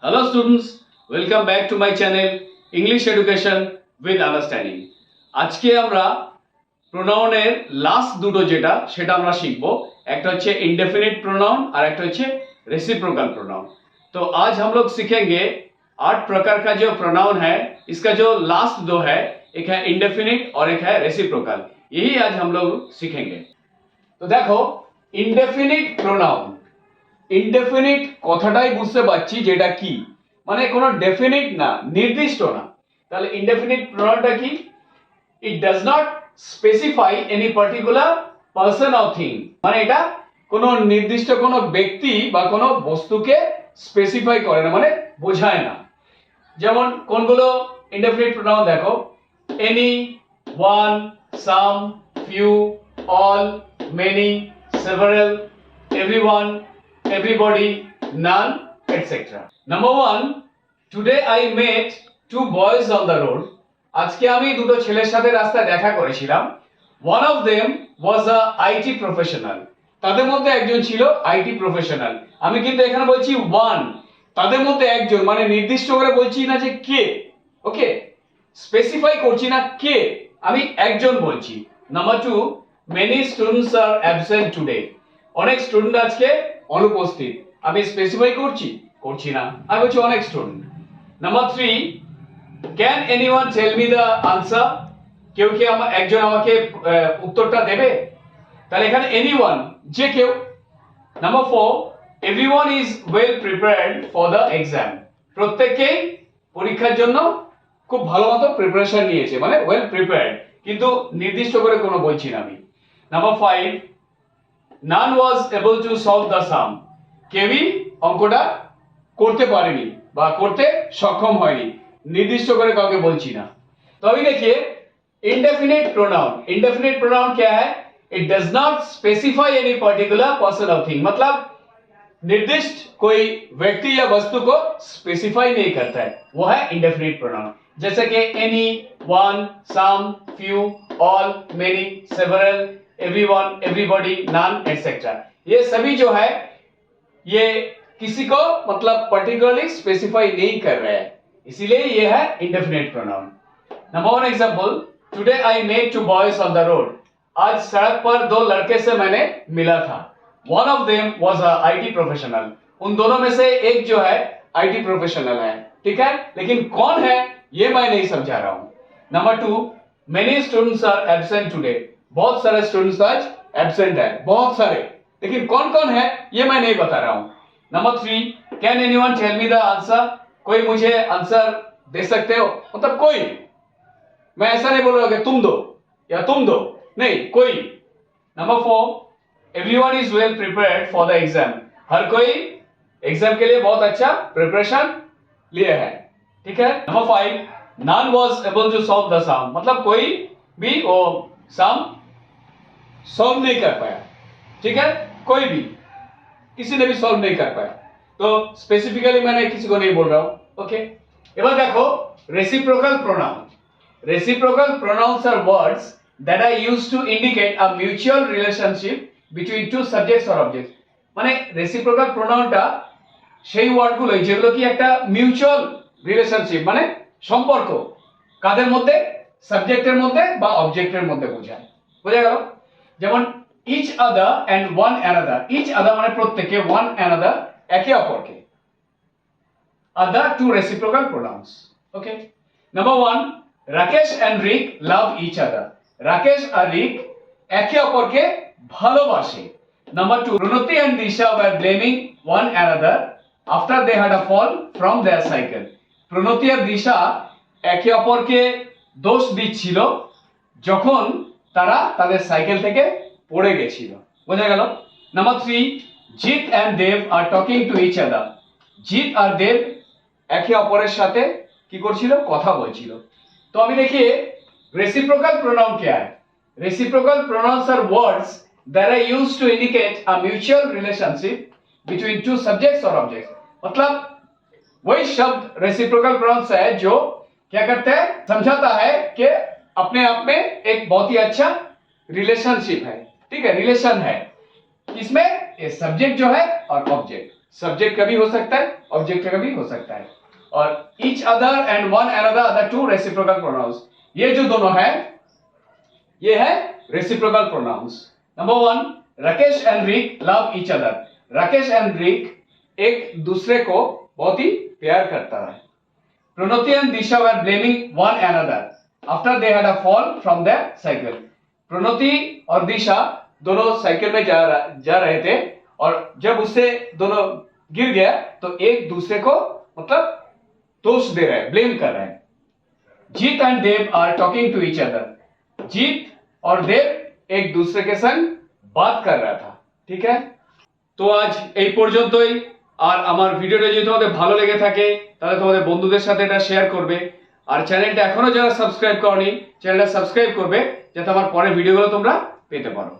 Hello students, welcome back to my channel English Education with Understanding. আজকে আমরা প্রোনাউনের last দুটো যেটা সেটা আমরা শিখব। একটা হচ্ছে इंडेफिनिट प्रोनाउन और একটা হচ্ছে रेसिप्रोकल प्रोनाउन। तो आज हम लोग सीखेंगे 8 प्रकार का जो प्रोनाउन है, इसका जो लास्ट दो है, एक है इंडेफिनिट और एक है रेसिप्रोकल। यही आज हम लोग सीखेंगे। तो देखो इंडेफिनिट प्रोनाउन, ইনডেফিনিট কথাটাই বুঝতে পারছি যেটা কি, মানে কোনো ডেফিনিট না, নির্দিষ্ট না। তাহলে ইনডেফিনিট প্রোনাউনটা কি? It does not specify any particular person or thing, মানে এটা কোনো নির্দিষ্ট কোনো ব্যক্তি বা কোনো বস্তুকে স্পেসিফাই করে না, মানে বোঝায় না। যেমন কোনগুলো ইনডেফিনিট প্রোনাউন দেখো, any, one, some, few, all, many, several, everyone, everybody, none, etc. Number 1, today I met two boys on the road. আজকে আমি দুটো ছেলের সাথে রাস্তায় দেখা করেছিলাম। One of them was a IT professional. তাদের মধ্যে একজন ছিল আইটি প্রফেশনাল। আমি কিন্তু এখানে বলছি one, তাদের মধ্যে একজন, মানে নির্দিষ্ট করে বলছি না যে কে, ওকে, স্পেসিফাই করছি না কে, আমি একজন বলছি। Number 2, many students are absent today. অনেক স্টুডেন্ট আজকে অনুপস্থিত। আমি স্পেসিফাই করছি না, আমি বলছি অনেক student. Number 3, can anyone tell me the answer? কেউ কি একজন আমাকে উত্তরটা দেবে? তাহলে এখানে এনিওয়ান, যে কেউ। Number 4, everyone is well prepared for the exam. প্রত্যেকেই পরীক্ষার জন্য খুব ভালো মতো প্রিপারেশন নিয়েছে, মানে ওয়েল প্রিপেয়ার্ড, কিন্তু নির্দিষ্ট করে কোনো বলছি না আমি। Number 5, none was able to solve the sum. কেউই অঙ্কটা করতে পারেনি বা করতে সক্ষম হয়নি, নির্দিষ্ট করে কাউকে বলছি না। तो अभी देखिए indefinite pronoun, indefinite pronoun क्या है? It does not specify any particular person or thing, मतलब निर्दिष्ट कोई व्यक्ति या वस्तु को स्पेसिफाई नहीं करता है, वो है indefinite pronoun। जैसे कि any, one, some, few, all, many, several, everyone, everybody, none, etc. ये सभी जो है ये किसी को मतलब पर्टिकुलरली स्पेसिफाई नहीं कर रहे हैं, इसीलिए ये है indefinite pronoun. Number 1 example, today I met two boys on the road. आज सड़क पर दो लड़के से मैंने मिला था। One of them was a IT professional. उन दोनों में से एक जो है आईटी प्रोफेशनल है, ठीक है, लेकिन कौन है ये मैं नहीं समझा रहा हूं। Number 2, many students are absent today. बहुत सारे स्टूडेंट्स आज एब्सेंट है, बहुत सारे, लेकिन कौन कौन है ये मैं नहीं बता रहा हूं। Number 3, can anyone tell me the answer? कोई मुझे आंसर दे सकते हो? मतलब कोई, मैं ऐसा नहीं बोल रहा कि तुम दो या तुम दो, नहीं, कोई। Number 4, everyone is well prepared for the exam. हर कोई एग्जाम के लिए बहुत अच्छा प्रिपरेशन लिए है, ठीक है। Number 5, none was able to solve the sum, मतलब कोई भी वो सम सॉल्व नहीं कर पाया, ठीक है, कोई भी, किसी ने भी सॉल्व नहीं कर पाया। तो स्पेसिफिकली मैंने किसी को नहीं बोल रहा हूं, ओके। এবার দেখো reciprocal pronoun. Reciprocal pronouns are words that are used to indicate a mutual relationship between two subjects or objects। মানে रेसिप्रोकल प्रोनाउनটা সেই ওয়ার্ডগুলো যেগুলো কি একটা মিউচুয়াল রিলেশনশিপ, মানে সম্পর্ক, কাদের মধ্যে? সাবজেক্টের মধ্যে বা অবজেক্টের মধ্যে বোঝায়। বোঝা গেল? যেমন each other and one another. Each other মানে প্রত্যেকে, ওয়ান অ্যানাদার একে অপরকে। Other two reciprocal pronouns, okay. Number 1, Rakesh and Rick love each other. Rakesh আর রিক একে অপরকে ভালোবাসে। Number 2, Pranati and Disha were blaming one another after they had a fall from their cycle. Pranati আর দিশা একে অপরকে দোষ দিচ্ছিল যখন তারা তাদের সাইকেল থেকে পড়ে গেছিল। বোঝা গেল? Number 3, Jeet and Dev are talking to each other. Jeet আর দেব একে অপরের সাথে কি করছিল? কথা বলছিল। तो अभी देखिए रेसिप्रोकल प्रोनाउन क्या है? Reciprocal pronouns are words that are used to indicate a mutual relationship between two subjects or objects। मतलब वही शब्द रेसिप्रोकल प्रोनाउंस है जो क्या करते हैं? समझाता है कि अपने आप में एक बहुत ही अच्छा रिलेशनशिप है, ठीक है, रिलेशन है, किसमें? ये सब्जेक्ट जो है और ऑब्जेक्ट। सब्जेक्ट का भी हो सकता है, ऑब्जेक्ट का भी हो सकता है। और each other and one another are the two reciprocal pronouns. ये जो दोनों है ये है reciprocal pronouns. Number 1, Rakesh and Rick love each other. Rakesh and Rick एक दूसरे को बहुत ही प्यार करता है। Pranati and Disha were blaming one another after they had a fall from the cycle. Pranati और दिशा दोनों साइकिल में जा रहे थे और जब उससे दोनों गिर गया तो एक दूसरे को मतलब दोष दे रहे हैं, ब्लेम कर रहे हैं। Jeet and Dev are talking to each other. Jeet और देव एक दूसरे के संग बात कर रहा था। ठीक है, তো আজ এই পর্যন্তই। আর আমার ভিডিওটা যদি তোমাদের ভালো লেগে থাকে তাহলে তোমাদের বন্ধুদের সাথে এটা শেয়ার করবে। আর চ্যানেলটা এখনো যারা সাবস্ক্রাইব করনি চ্যানেলটা সাবস্ক্রাইব করবে যাতে আমার পরের ভিডিওগুলো তোমরা পেতে পারো।